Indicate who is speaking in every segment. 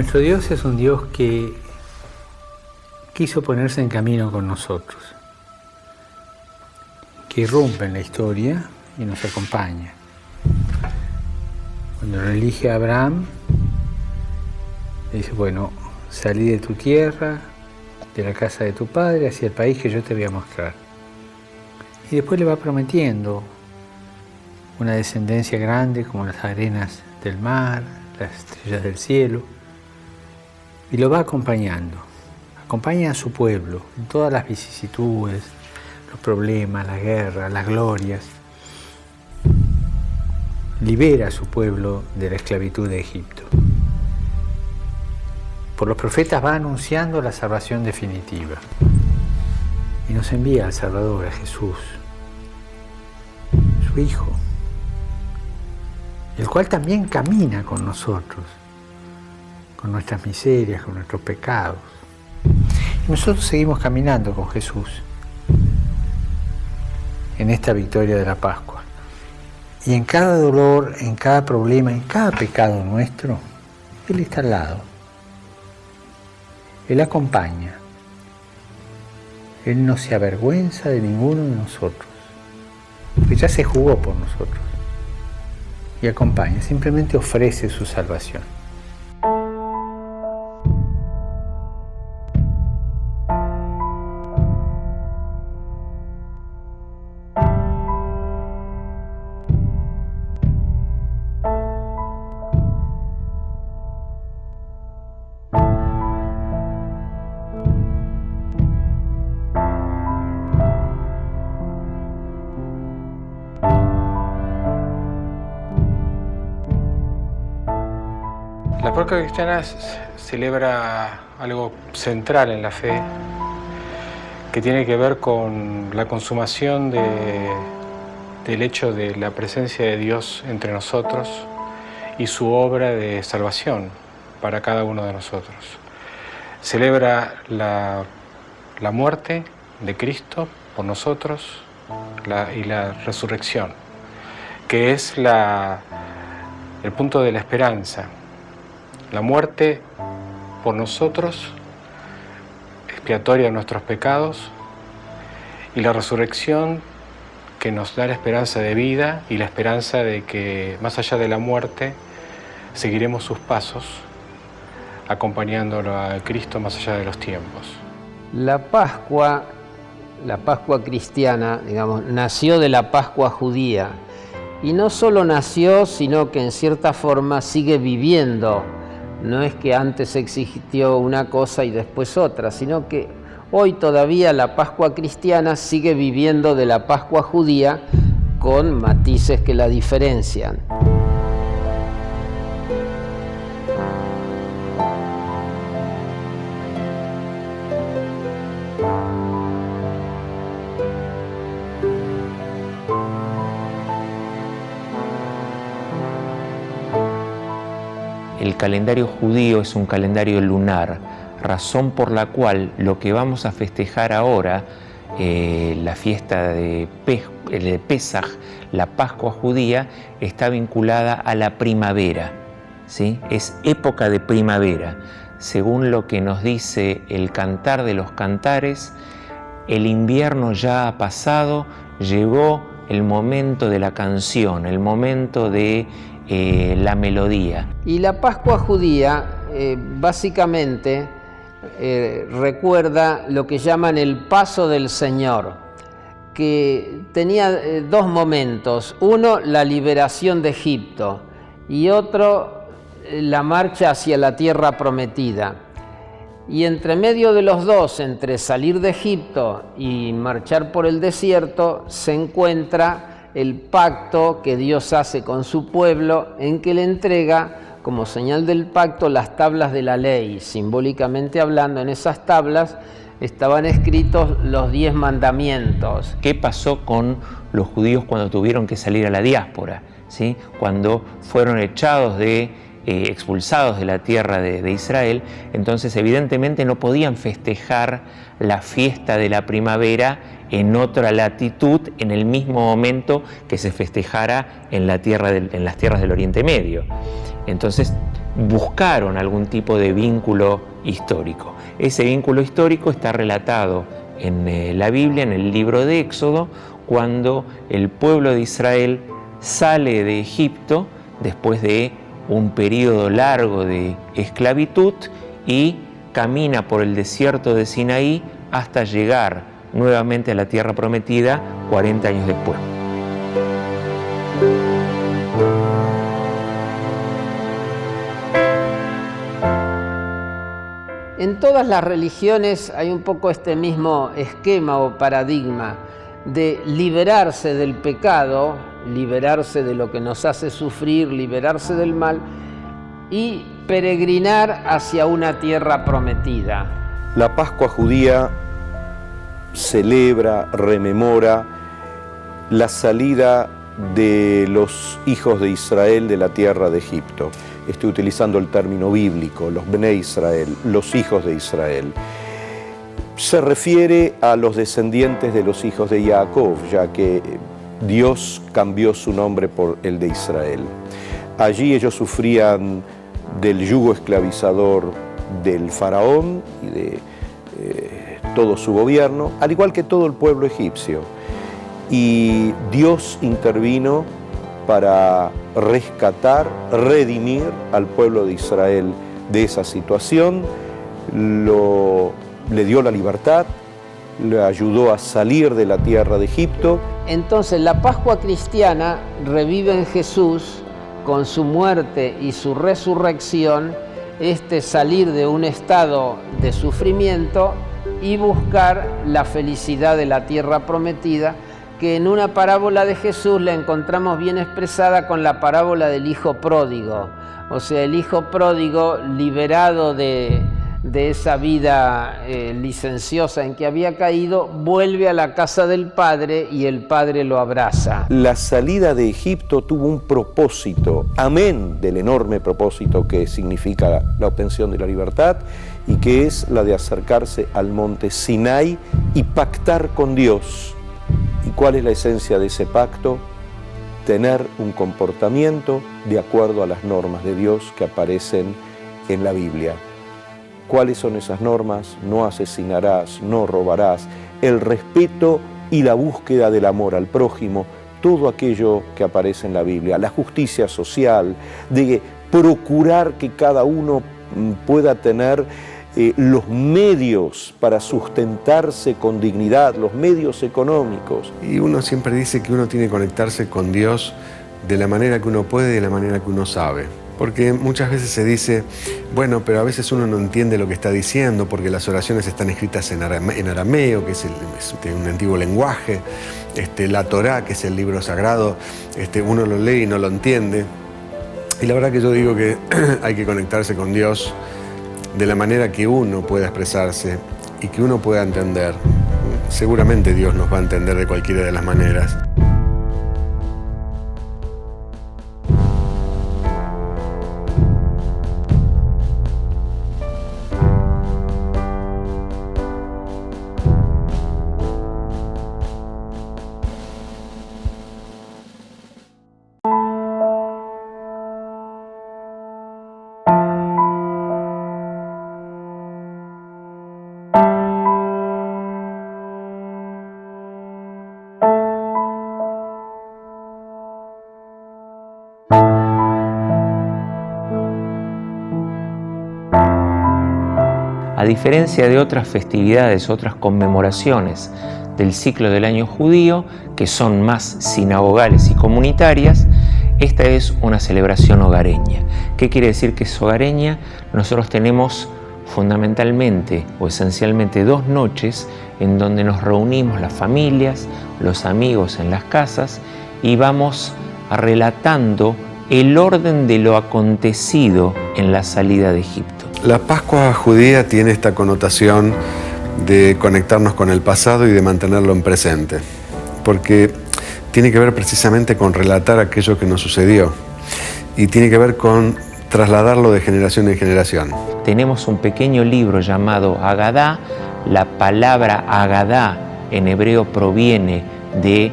Speaker 1: Nuestro Dios es un Dios que quiso ponerse en camino con nosotros, que irrumpe en la historia y nos acompaña. Cuando lo elige a Abraham, le dice, bueno, salí de tu tierra, de la casa de tu padre, hacia el país que yo te voy a mostrar. Y después le va prometiendo una descendencia grande como las arenas del mar, las estrellas del cielo, y lo va acompañando. Acompaña a su pueblo en todas las vicisitudes, los problemas, la guerra, las glorias. Libera a su pueblo de la esclavitud de Egipto. Por los profetas va anunciando la salvación definitiva y nos envía al Salvador, a Jesús, su Hijo, el cual también camina con nosotros, con nuestras miserias, con nuestros pecados. Y nosotros seguimos caminando con Jesús en esta victoria de la Pascua. Y en cada dolor, en cada problema, en cada pecado nuestro, Él está al lado. Él acompaña. Él no se avergüenza de ninguno de nosotros, porque ya se jugó por nosotros. Y acompaña, simplemente ofrece su salvación.
Speaker 2: La Pascua cristiana celebra algo central en la fe que tiene que ver con la consumación del hecho de la presencia de Dios entre nosotros y su obra de salvación para cada uno de nosotros. Celebra la muerte de Cristo por nosotros y la resurrección, que es el punto de la esperanza. La muerte por nosotros, expiatoria de nuestros pecados, y la resurrección que nos da la esperanza de vida y la esperanza de que más allá de la muerte seguiremos sus pasos acompañándolo a Cristo más allá de los tiempos.
Speaker 3: La Pascua cristiana, digamos, nació de la Pascua judía, y no solo nació, sino que en cierta forma sigue viviendo. No es que antes existió una cosa y después otra, sino que hoy todavía la Pascua cristiana sigue viviendo de la Pascua judía con matices que la diferencian.
Speaker 4: El calendario judío es un calendario lunar, razón por la cual lo que vamos a festejar ahora, la fiesta de Pesaj, la Pascua judía, está vinculada a la primavera, ¿sí? Es época de primavera. Según lo que nos dice el Cantar de los Cantares, el invierno ya ha pasado, llegó el momento de la canción, el momento de la melodía.
Speaker 3: Y la Pascua judía básicamente recuerda lo que llaman el paso del Señor, que tenía dos momentos: uno, la liberación de Egipto, y otro, la marcha hacia la tierra prometida. Y entre medio de los dos, entre salir de Egipto y marchar por el desierto, se encuentra el pacto que Dios hace con su pueblo, en que le entrega como señal del pacto las tablas de la ley. Simbólicamente hablando, en esas tablas estaban escritos los 10 mandamientos.
Speaker 4: ¿Qué pasó con los judíos cuando tuvieron que salir a la diáspora? ¿Sí? Cuando fueron echados de expulsados de la tierra de Israel, entonces evidentemente no podían festejar la fiesta de la primavera en otra latitud en el mismo momento que se festejara en las tierras del Oriente Medio. Entonces buscaron algún tipo de vínculo histórico. Ese vínculo histórico está relatado en la Biblia, en el libro de Éxodo, cuando el pueblo de Israel sale de Egipto después de un periodo largo de esclavitud y camina por el desierto de Sinaí hasta llegar nuevamente a la tierra prometida 40 años después.
Speaker 3: En todas las religiones hay un poco este mismo esquema o paradigma de liberarse del pecado, liberarse de lo que nos hace sufrir, liberarse del mal y peregrinar hacia una tierra prometida.
Speaker 5: La Pascua judía celebra, rememora la salida de los hijos de Israel de la tierra de Egipto. Estoy utilizando el término bíblico, los Bnei Israel, los hijos de Israel. Se refiere a los descendientes de los hijos de Jacob, ya que Dios cambió su nombre por el de Israel. Allí ellos sufrían del yugo esclavizador del faraón y de todo su gobierno, al igual que todo el pueblo egipcio. Y Dios intervino para rescatar, redimir al pueblo de Israel de esa situación, le dio la libertad, le ayudó a salir de la tierra de Egipto.
Speaker 3: Entonces la Pascua cristiana revive en Jesús con su muerte y su resurrección, salir de un estado de sufrimiento y buscar la felicidad de la tierra prometida, que en una parábola de Jesús la encontramos bien expresada con la parábola del hijo pródigo. O sea, el hijo pródigo, liberado de esa vida licenciosa en que había caído, vuelve a la casa del Padre y el Padre lo abraza.
Speaker 5: La salida de Egipto tuvo un propósito, amén del enorme propósito que significa la obtención de la libertad, y que es la de acercarse al monte Sinai y pactar con Dios. ¿Y cuál es la esencia de ese pacto? Tener un comportamiento de acuerdo a las normas de Dios que aparecen en la Biblia. ¿Cuáles son esas normas? No asesinarás, no robarás, el respeto y la búsqueda del amor al prójimo, todo aquello que aparece en la Biblia, la justicia social, de procurar que cada uno pueda tener los medios para sustentarse con dignidad, los medios económicos.
Speaker 6: Y uno siempre dice que uno tiene que conectarse con Dios de la manera que uno puede y de la manera que uno sabe. Porque muchas veces se dice, bueno, pero a veces uno no entiende lo que está diciendo porque las oraciones están escritas en arameo, que es un antiguo lenguaje, la Torá, que es el libro sagrado, uno lo lee y no lo entiende. Y la verdad que yo digo que hay que conectarse con Dios de la manera que uno pueda expresarse y que uno pueda entender. Seguramente Dios nos va a entender de cualquiera de las maneras.
Speaker 4: A diferencia de otras festividades, otras conmemoraciones del ciclo del año judío, que son más sinagogales y comunitarias, esta es una celebración hogareña. ¿Qué quiere decir que es hogareña? Nosotros tenemos fundamentalmente o esencialmente 2 noches en donde nos reunimos las familias, los amigos en las casas y vamos relatando el orden de lo acontecido en la salida de Egipto.
Speaker 6: La Pascua judía tiene esta connotación de conectarnos con el pasado y de mantenerlo en presente, porque tiene que ver precisamente con relatar aquello que nos sucedió y tiene que ver con trasladarlo de generación en generación.
Speaker 4: Tenemos un pequeño libro llamado Agadá. La palabra Agadá en hebreo proviene de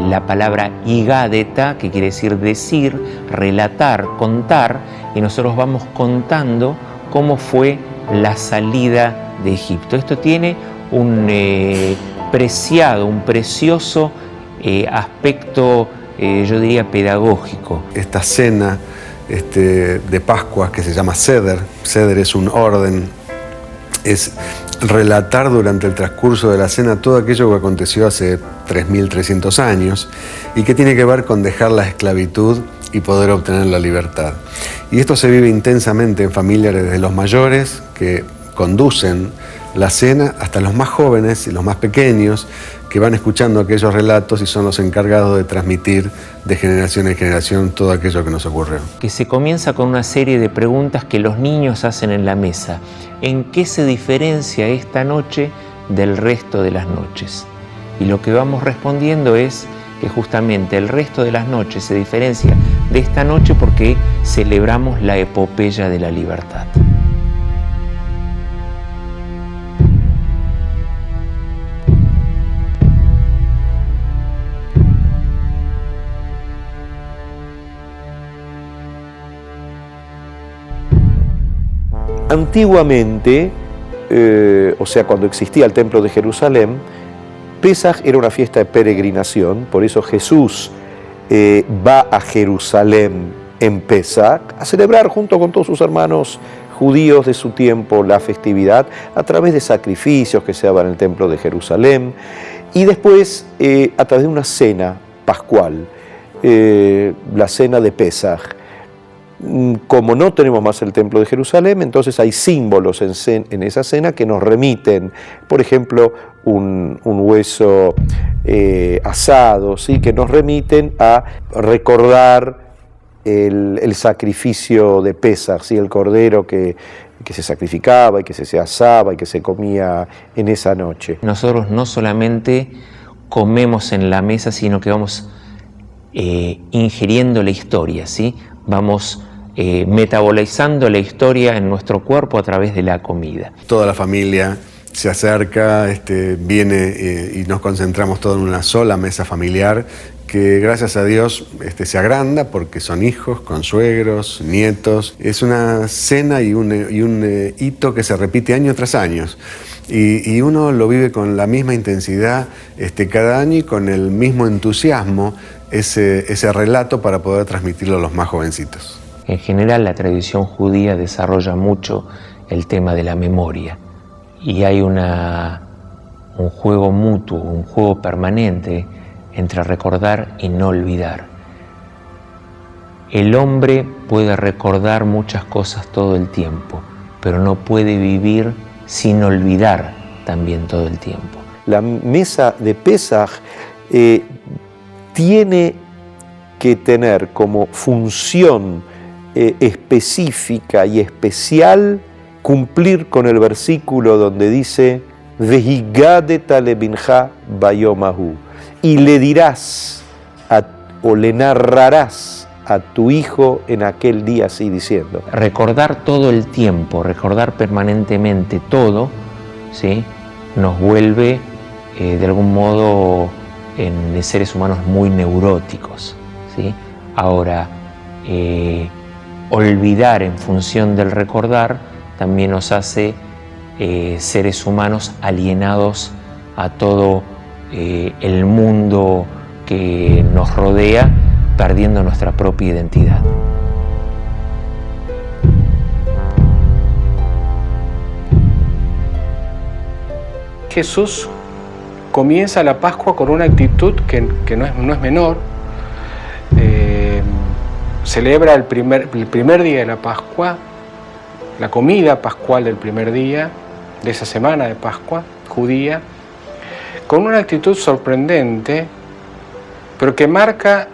Speaker 4: la palabra Igadeta, que quiere decir decir, relatar, contar, y nosotros vamos contando cómo fue la salida de Egipto. Esto tiene un preciado, un precioso aspecto, yo diría, pedagógico.
Speaker 6: Esta cena de Pascua que se llama Seder, Seder es un orden, es relatar durante el transcurso de la cena todo aquello que aconteció hace 3.300 años y que tiene que ver con dejar la esclavitud y poder obtener la libertad. Y esto se vive intensamente en familias, desde los mayores que conducen la cena hasta los más jóvenes y los más pequeños que van escuchando aquellos relatos y son los encargados de transmitir de generación en generación todo aquello que nos ocurrió.
Speaker 4: Que se comienza con una serie de preguntas que los niños hacen en la mesa. ¿En qué se diferencia esta noche del resto de las noches? Y lo que vamos respondiendo es que justamente el resto de las noches se diferencia de esta noche porque celebramos la epopeya de la libertad.
Speaker 5: Antiguamente, o sea, cuando existía el Templo de Jerusalén, Pesaj era una fiesta de peregrinación, por eso Jesús va a Jerusalén en Pesaj a celebrar junto con todos sus hermanos judíos de su tiempo la festividad a través de sacrificios que se daban en el Templo de Jerusalén y después a través de una cena pascual, la cena de Pesaj. Como no tenemos más el Templo de Jerusalén, entonces hay símbolos en esa cena que nos remiten, por ejemplo, un hueso asado, ¿sí? Que nos remiten a recordar el sacrificio de Pesaj, ¿sí? El cordero que se sacrificaba y que se asaba y que se comía en esa noche.
Speaker 4: Nosotros no solamente comemos en la mesa, sino que vamos ingiriendo la historia, ¿sí? Vamos metabolizando la historia en nuestro cuerpo a través de la comida.
Speaker 6: Toda la familia se acerca, viene y nos concentramos todos en una sola mesa familiar que gracias a Dios se agranda porque son hijos, consuegros, nietos. Es una cena y un hito que se repite año tras año. Y uno lo vive con la misma intensidad cada año y con el mismo entusiasmo ese relato para poder transmitirlo a los más jovencitos.
Speaker 4: En general, la tradición judía desarrolla mucho el tema de la memoria y hay un juego mutuo, un juego permanente entre recordar y no olvidar. El hombre puede recordar muchas cosas todo el tiempo, pero no puede vivir sin olvidar también todo el tiempo.
Speaker 5: La mesa de Pesaj tiene que tener como función específica y especial cumplir con el versículo donde dice Vehigadeta lebinja bayomahu, y le dirás o le narrarás a tu hijo en aquel día, así diciendo.
Speaker 4: Recordar todo el tiempo, recordar permanentemente todo, ¿sí? Nos vuelve de algún modo en seres humanos muy neuróticos, ¿sí? Ahora, olvidar en función del recordar también nos hace seres humanos alienados a todo el mundo que nos rodea, perdiendo nuestra propia identidad.
Speaker 2: Jesús comienza la Pascua con una actitud que no es menor. Celebra el primer día de la Pascua, la comida pascual del primer día de esa semana de Pascua judía, con una actitud sorprendente, pero que marca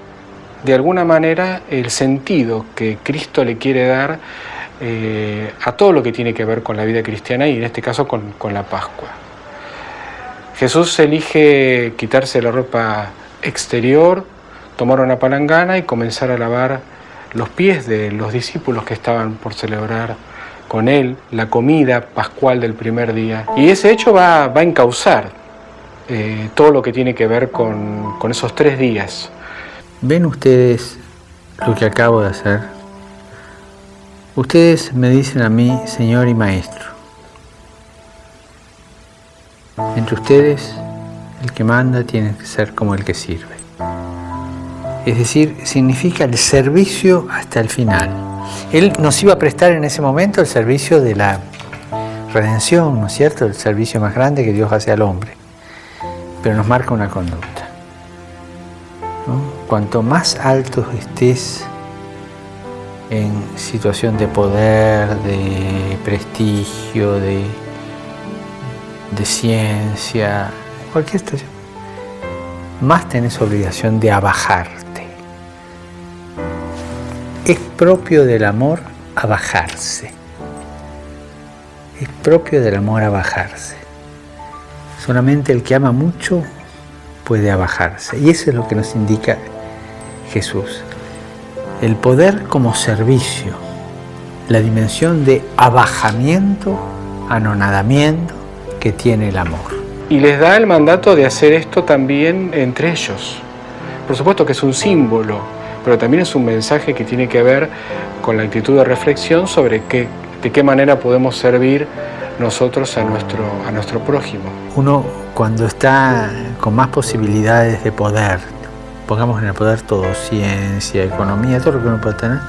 Speaker 2: de alguna manera el sentido que Cristo le quiere dar a todo lo que tiene que ver con la vida cristiana y en este caso con la Pascua. Jesús elige quitarse la ropa exterior, tomar una palangana y comenzar a lavar los pies de los discípulos que estaban por celebrar con él la comida pascual del primer día. Y ese hecho va a encauzar todo lo que tiene que ver con esos 3 días.
Speaker 1: ¿Ven ustedes lo que acabo de hacer? Ustedes me dicen a mí, Señor y Maestro. Entre ustedes, el que manda tiene que ser como el que sirve. Es decir, significa el servicio hasta el final. Él nos iba a prestar en ese momento el servicio de la redención, ¿no es cierto? El servicio más grande que Dios hace al hombre. Pero nos marca una conducta, ¿no? Cuanto más alto estés en situación de poder, de prestigio, de ciencia, cualquier situación, más tenés obligación de abajarte. Es propio del amor abajarse. Es propio del amor abajarse. Solamente el que ama mucho puede abajarse. Y eso es lo que nos indica Jesús. El poder como servicio, la dimensión de abajamiento, anonadamiento que tiene el amor.
Speaker 2: Y les da el mandato de hacer esto también entre ellos. Por supuesto que es un símbolo, pero también es un mensaje que tiene que ver con la actitud de reflexión sobre de qué manera podemos servir nosotros a nuestro prójimo.
Speaker 1: Uno, cuando está con más posibilidades de poder, pongamos en el poder todo, ciencia, economía, todo lo que uno puede tener,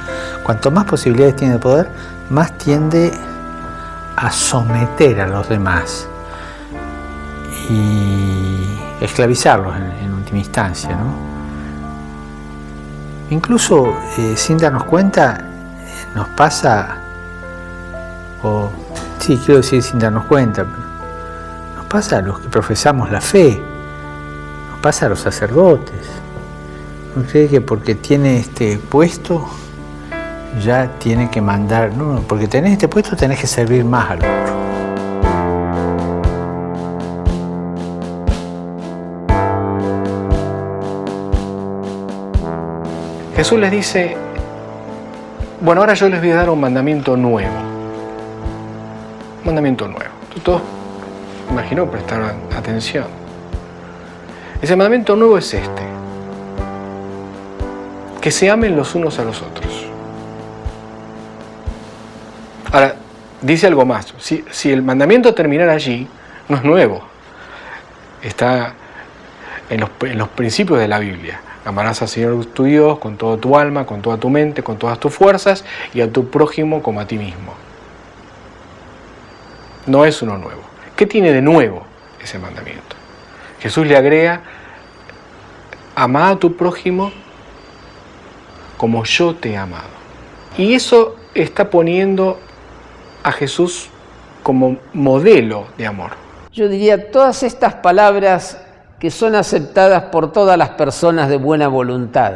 Speaker 1: cuanto más posibilidades tiene de poder, más tiende a someter a los demás y esclavizarlos en última instancia, ¿no? Incluso sin darnos cuenta, nos pasa, sí, quiero decir sin darnos cuenta, pero nos pasa a los que profesamos la fe, nos pasa a los sacerdotes. No cree que porque tiene este puesto ya tiene que mandar, no, porque tenés este puesto tenés que servir más al otro.
Speaker 2: Jesús les dice, bueno, ahora yo les voy a dar un mandamiento nuevo. Un mandamiento nuevo. Todos, imagino, prestaron atención. Ese mandamiento nuevo es este: que se amen los unos a los otros. Ahora, dice algo más. Si el mandamiento terminara allí, no es nuevo. Está en los principios de la Biblia. Amarás al Señor tu Dios con toda tu alma, con toda tu mente, con todas tus fuerzas, y a tu prójimo como a ti mismo. No es uno nuevo. ¿Qué tiene de nuevo ese mandamiento? Jesús le agrega: amá a tu prójimo como yo te he amado. Y eso está poniendo a Jesús como modelo de amor.
Speaker 3: Yo diría, todas estas palabras que son aceptadas por todas las personas de buena voluntad.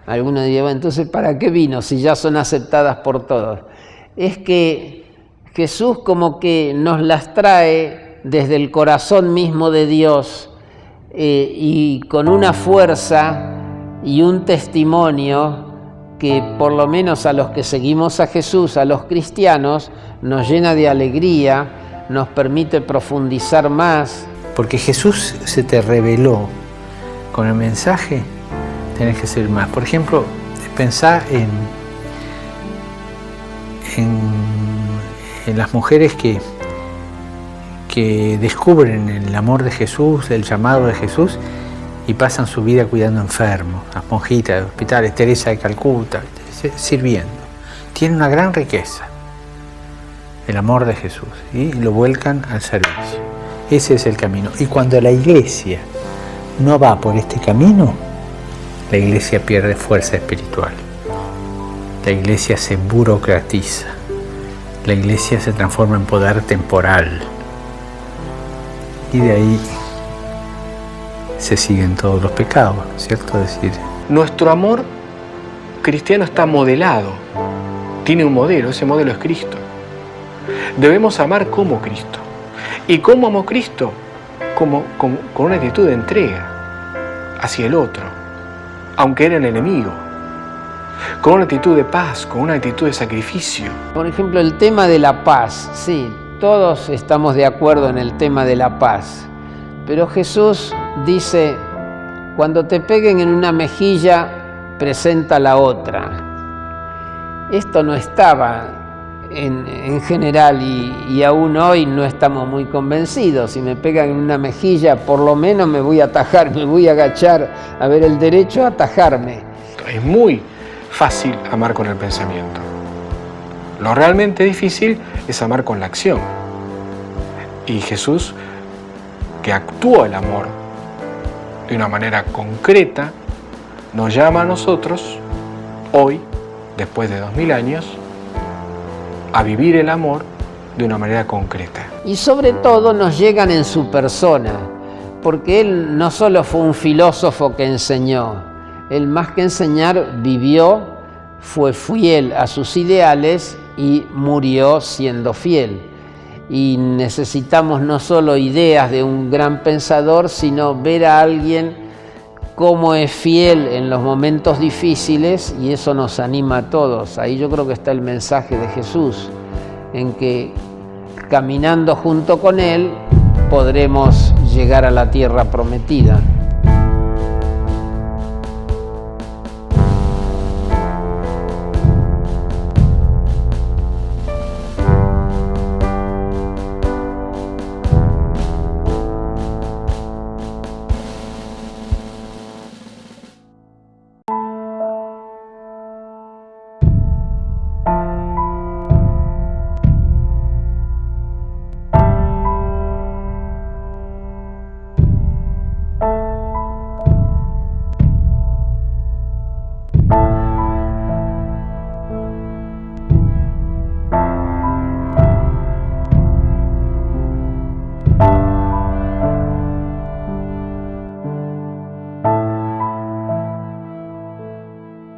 Speaker 3: Algunos dirían, bueno, entonces, ¿para qué vino si ya son aceptadas por todos? Es que Jesús como que nos las trae desde el corazón mismo de Dios y con una fuerza y un testimonio que por lo menos a los que seguimos a Jesús, a los cristianos, nos llena de alegría, nos permite profundizar más.
Speaker 1: Porque Jesús se te reveló con el mensaje, tenés que ser más. Por ejemplo, pensá en las mujeres que descubren el amor de Jesús, el llamado de Jesús, y pasan su vida cuidando enfermos, las monjitas de hospitales, Teresa de Calcuta, sirviendo. Tienen una gran riqueza, el amor de Jesús, y lo vuelcan al servicio. Ese es el camino. Y cuando la iglesia no va por este camino, la iglesia pierde fuerza espiritual. La iglesia se burocratiza. La iglesia se transforma en poder temporal. Y de ahí se siguen todos los pecados, ¿cierto? Es decir,
Speaker 2: nuestro amor cristiano está modelado. Tiene un modelo, ese modelo es Cristo. Debemos amar como Cristo. ¿Y cómo amó Cristo? Con una actitud de entrega hacia el otro, aunque era el enemigo. con una actitud de paz, con una actitud de sacrificio.
Speaker 3: Por ejemplo, el tema de la paz, sí, todos estamos de acuerdo en el tema de la paz, pero Jesús dice, cuando te peguen en una mejilla, presenta la otra. Esto no estaba en general y aún hoy no estamos muy convencidos. Si me pegan en una mejilla, por lo menos me voy a atajar, me voy a agachar a ver el derecho a atajarme.
Speaker 2: Es muy fácil amar con el pensamiento. Lo realmente difícil es amar con la acción. Y Jesús, que actúa el amor de una manera concreta, nos llama a nosotros, hoy, después de 2000 años, a vivir el amor de una manera concreta.
Speaker 3: Y sobre todo nos llegan en su persona, porque él no solo fue un filósofo que enseñó, él más que enseñar vivió, fue fiel a sus ideales y murió siendo fiel. Y necesitamos no solo ideas de un gran pensador, sino ver a alguien cómo es fiel en los momentos difíciles, y eso nos anima a todos. Ahí yo creo que está el mensaje de Jesús, en que caminando junto con Él podremos llegar a la tierra prometida.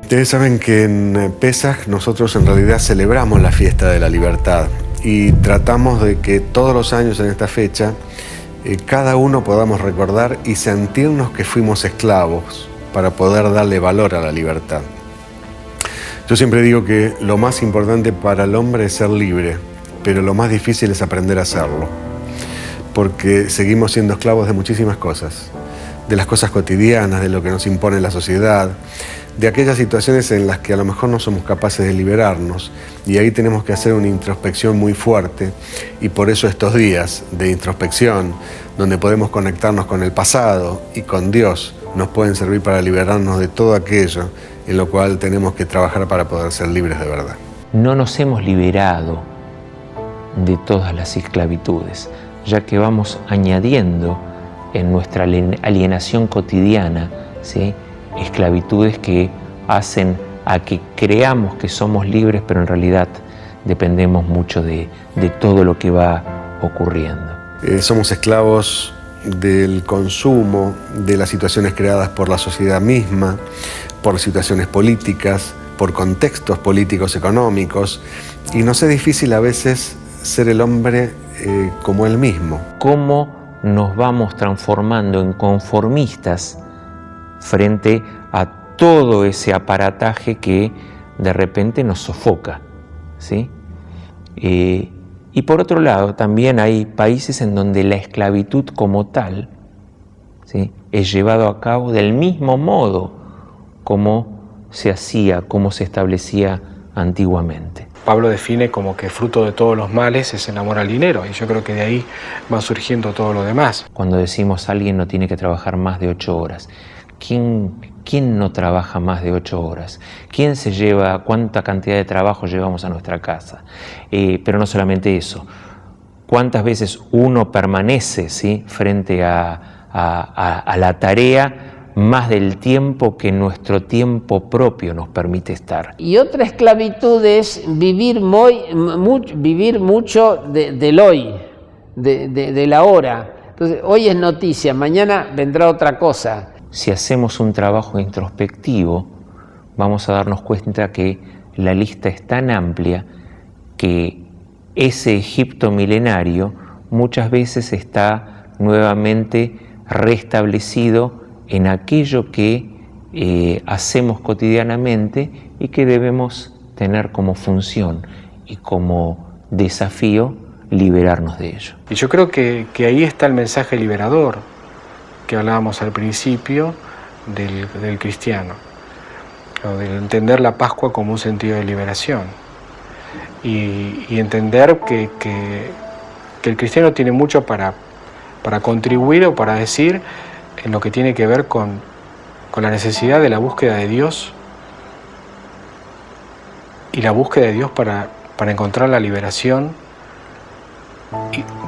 Speaker 6: Ustedes saben que en Pesaj nosotros en realidad celebramos la fiesta de la libertad y tratamos de que todos los años en esta fecha cada uno podamos recordar y sentirnos que fuimos esclavos para poder darle valor a la libertad. Yo siempre digo que lo más importante para el hombre es ser libre, pero lo más difícil es aprender a hacerlo, porque seguimos siendo esclavos de muchísimas cosas, de las cosas cotidianas, de lo que nos impone la sociedad, de aquellas situaciones en las que a lo mejor no somos capaces de liberarnos, y ahí tenemos que hacer una introspección muy fuerte, y por eso estos días de introspección, donde podemos conectarnos con el pasado y con Dios, nos pueden servir para liberarnos de todo aquello en lo cual tenemos que trabajar para poder ser libres de verdad.
Speaker 4: No nos hemos liberado de todas las esclavitudes, ya que vamos añadiendo en nuestra alienación cotidiana, ¿sí?, esclavitudes que hacen a que creamos que somos libres, pero en realidad dependemos mucho de todo lo que va ocurriendo.
Speaker 6: Somos esclavos del consumo, de las situaciones creadas por la sociedad misma, por situaciones políticas, por contextos políticos económicos, y nos es difícil a veces ser el hombre como él mismo.
Speaker 4: ¿Cómo nos vamos transformando en conformistas frente a todo ese aparataje que de repente nos sofoca, ¿sí? Y por otro lado, también hay países en donde la esclavitud como tal, ¿sí?, es llevado a cabo del mismo modo como se hacía, como se establecía antiguamente.
Speaker 2: Pablo define como que fruto de todos los males es el amor al dinero, y yo creo que de ahí va surgiendo todo lo demás.
Speaker 4: Cuando decimos alguien no tiene que trabajar más de 8 horas, ¿quién no trabaja más de 8 horas? ¿Quién se lleva, cuánta cantidad de trabajo llevamos a nuestra casa? Pero no solamente eso, ¿cuántas veces uno permanece, ¿sí?, frente a la tarea más del tiempo que nuestro tiempo propio nos permite estar?
Speaker 3: Y otra esclavitud es vivir mucho del hoy, de la hora. Entonces, hoy es noticia, mañana vendrá otra cosa.
Speaker 4: Si hacemos un trabajo introspectivo, vamos a darnos cuenta que la lista es tan amplia que ese Egipto milenario muchas veces está nuevamente restablecido en aquello que hacemos cotidianamente y que debemos tener como función y como desafío liberarnos de ello.
Speaker 2: Y yo creo que ahí está el mensaje liberador que hablábamos al principio del cristiano, o de entender la Pascua como un sentido de liberación y entender que el cristiano tiene mucho para contribuir o para decir en lo que tiene que ver con la necesidad de la búsqueda de Dios y la búsqueda de Dios para encontrar la liberación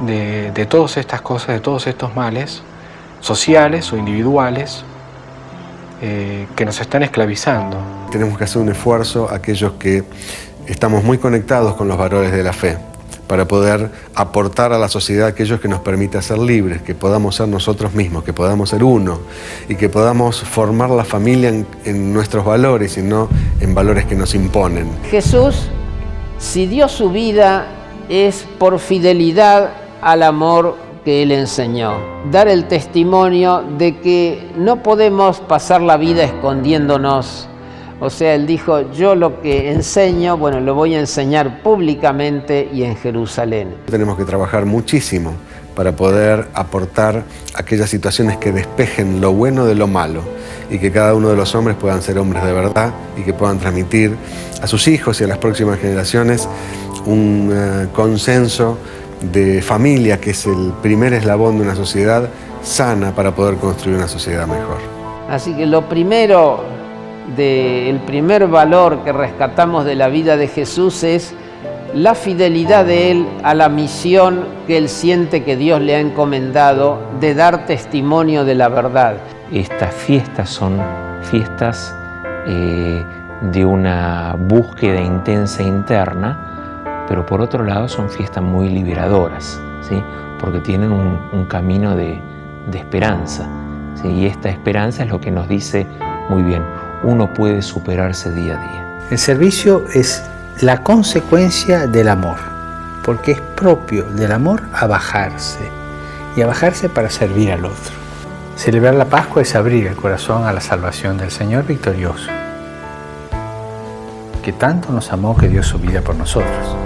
Speaker 2: de todas estas cosas, de todos estos males sociales o individuales que nos están esclavizando.
Speaker 6: Tenemos que hacer un esfuerzo aquellos que estamos muy conectados con los valores de la fe, para poder aportar a la sociedad aquellos que nos permita ser libres, que podamos ser nosotros mismos, que podamos ser uno y que podamos formar la familia en nuestros valores y no en valores que nos imponen.
Speaker 3: Jesús, si dio su vida, es por fidelidad al amor que Él enseñó. Dar el testimonio de que no podemos pasar la vida escondiéndonos. O sea, Él dijo, yo lo que enseño, bueno, lo voy a enseñar públicamente y en Jerusalén.
Speaker 6: Tenemos que trabajar muchísimo para poder aportar aquellas situaciones que despejen lo bueno de lo malo y que cada uno de los hombres puedan ser hombres de verdad y que puedan transmitir a sus hijos y a las próximas generaciones un consenso de familia, que es el primer eslabón de una sociedad sana para poder construir una sociedad mejor.
Speaker 3: Así que lo primero, el primer valor que rescatamos de la vida de Jesús es la fidelidad de Él a la misión que Él siente que Dios le ha encomendado de dar testimonio de la verdad.
Speaker 4: Estas fiestas son fiestas de una búsqueda intensa interna, pero por otro lado son fiestas muy liberadoras, ¿sí? Porque tienen un camino de esperanza, ¿sí? Y esta esperanza es lo que nos dice muy bien, uno puede superarse día a día.
Speaker 1: El servicio es la consecuencia del amor, porque es propio del amor abajarse, y abajarse para servir al otro. Celebrar la Pascua es abrir el corazón a la salvación del Señor victorioso, que tanto nos amó que dio su vida por nosotros.